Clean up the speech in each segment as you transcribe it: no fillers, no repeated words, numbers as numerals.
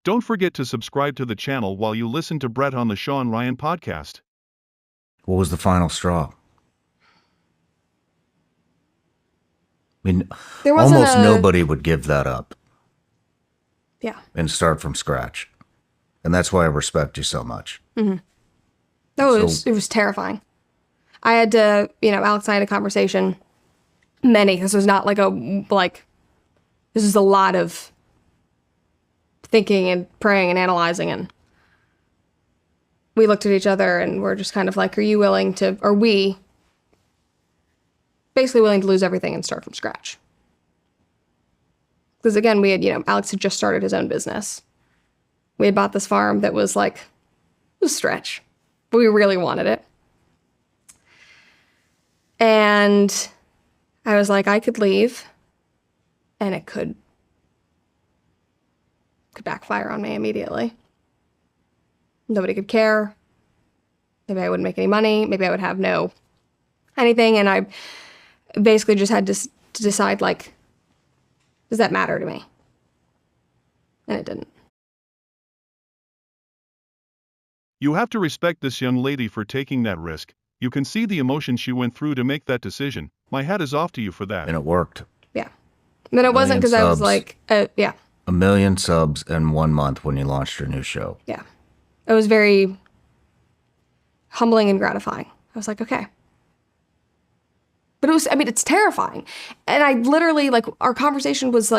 Don't forget to subscribe to the channel while you listen to Brett on the Shawn Ryan podcast. What was the final straw? I mean, There wasn't almost nobody would give that up. Yeah. And start from scratch. And that's why I respect you so much. Mm-hmm. No, it was terrifying. I had to, Alex and I had a conversation. This was not this is a lot of thinking and praying and analyzing. And we looked at each other and we're just kind of like, are we basically willing to lose everything and start from scratch? Because again, we had, Alex had just started his own business. We had bought this farm that was it was a stretch, but we really wanted it. And I was like, I could leave and it could backfire on me immediately. Nobody could care. Maybe I wouldn't make any money. Maybe I would have no anything. And I basically just had to decide, does that matter to me? And it didn't. You have to respect this young lady for taking that risk. You can see the emotion she went through to make that decision. My hat is off to you for that. And it worked. Yeah. And it wasn't because I was yeah. 1 million subs in 1 month when you launched your new show. Yeah. It was very humbling and gratifying. I was like, okay. But it's terrifying. And I literally, our conversation was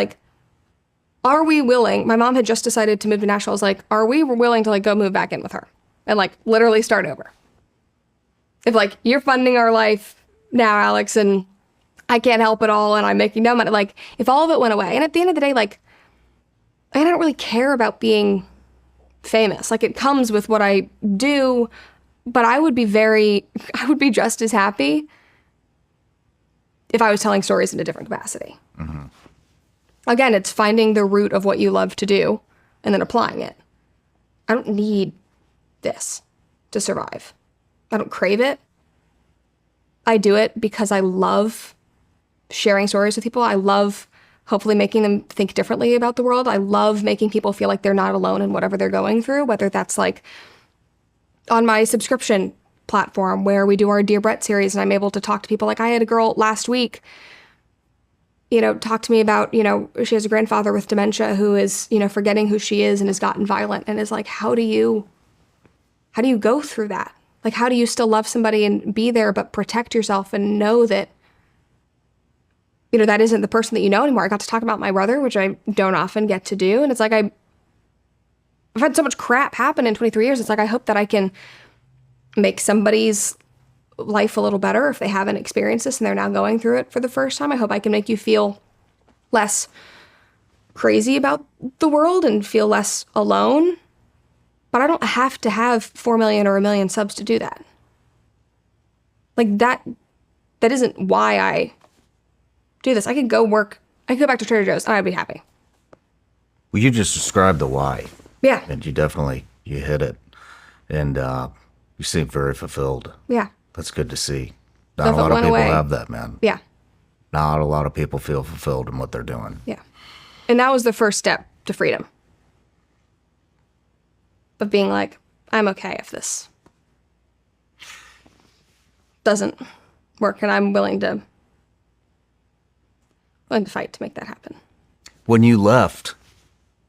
are we willing? My mom had just decided to move to Nashville. I was like, are we willing to go move back in with her and literally start over? If you're funding our life now, Alex, and I can't help it all and I'm making no money, if all of it went away. And at the end of the day, I don't really care about being famous. It comes with what I do, but I would be just as happy if I was telling stories in a different capacity. Mm-hmm. Again, it's finding the root of what you love to do and then applying it. I don't need this to survive. I don't crave it. I do it because I love sharing stories with people. I love hopefully making them think differently about the world. I love making people feel like they're not alone in whatever they're going through, whether that's on my subscription platform where we do our Dear Brett series and I'm able to talk to people. I had a girl last week, talk to me about, she has a grandfather with dementia who is, forgetting who she is and has gotten violent and is how do you go through that? How do you still love somebody and be there but protect yourself and know that that isn't the person that you know anymore. I got to talk about my brother, which I don't often get to do. And it's I've had so much crap happen in 23 years. It's I hope that I can make somebody's life a little better if they haven't experienced this and they're now going through it for the first time. I hope I can make you feel less crazy about the world and feel less alone. But I don't have to have 4 million or 1 million subs to do that. That isn't why I do this. I could go back to Trader Joe's and I'd be happy. Well, you just described the why. Yeah. And you hit it. And you seem very fulfilled. Yeah. That's good to see. Not a lot of people have that, man. Yeah. Not a lot of people feel fulfilled in what they're doing. Yeah. And that was the first step to freedom. Of being I'm okay if this doesn't work and I'm willing to fight to make that happen. When you left,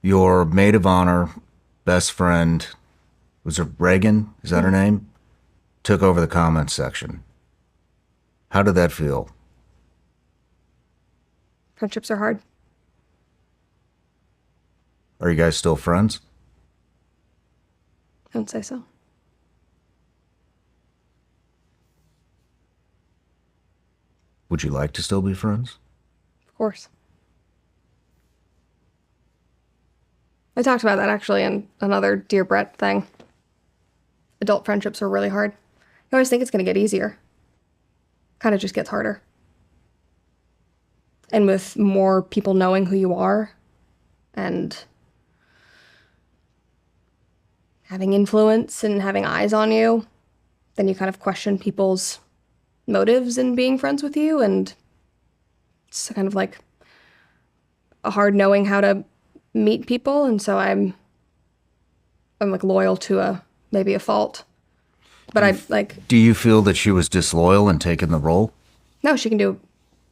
your maid of honor, best friend, was it Reagan? Is that her name? Took over the comments section. How did that feel? Friendships are hard. Are you guys still friends? I don't say so. Would you like to still be friends? Of course. I talked about that actually in another Dear Brett thing. Adult friendships are really hard. You always think it's going to get easier. Kind of just gets harder. And with more people knowing who you are and having influence and having eyes on you, then you kind of question people's motives in being friends with you. And it's kind of a hard knowing how to meet people. And so I'm I'm like loyal to maybe a fault. But I like, Do you feel that she was disloyal in taking the role? no, she can do,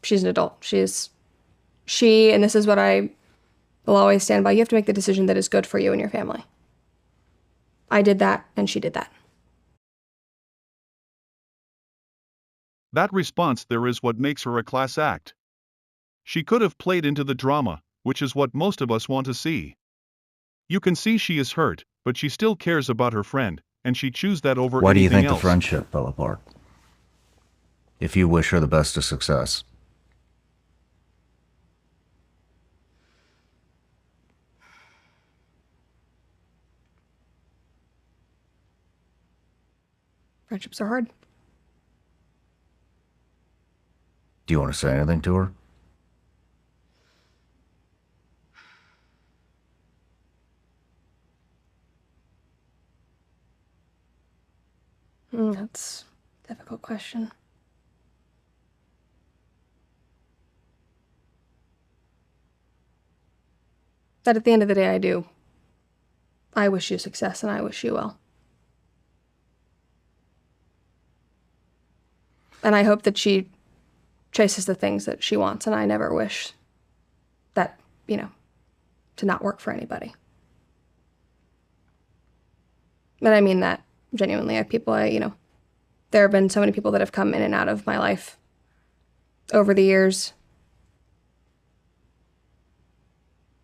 she's an adult. And this is what I will always stand by. You have to make the decision that is good for you and your family. I did that, and she did that. That response there is what makes her a class act. She could have played into the drama, which is what most of us want to see. You can see she is hurt, but she still cares about her friend, and she chooses that over Why do you anything think else. the friendship fell apart? If you wish her the best of success. Friendships are hard. Do you want to say anything to her? That's a difficult question. But at the end of the day, I wish you success and I wish you well. And I hope that she chases the things that she wants, and I never wish that, to not work for anybody. But I mean that genuinely. There have been so many people that have come in and out of my life over the years.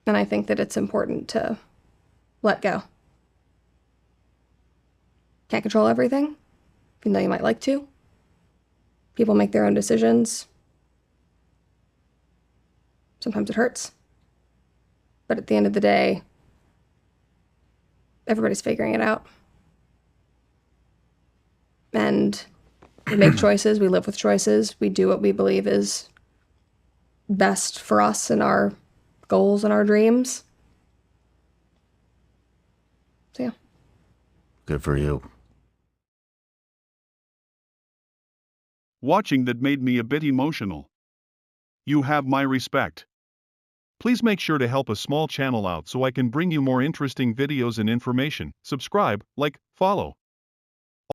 And I think that it's important to let go. Can't control everything, even though you might like to. People make their own decisions. Sometimes it hurts. But at the end of the day, everybody's figuring it out. And we make choices, we live with choices, we do what we believe is best for us and our goals and our dreams. So yeah. Good for you. Watching that made me a bit emotional. You have my respect. Please make sure to help a small channel out so I can bring you more interesting videos and information. Subscribe, like, follow.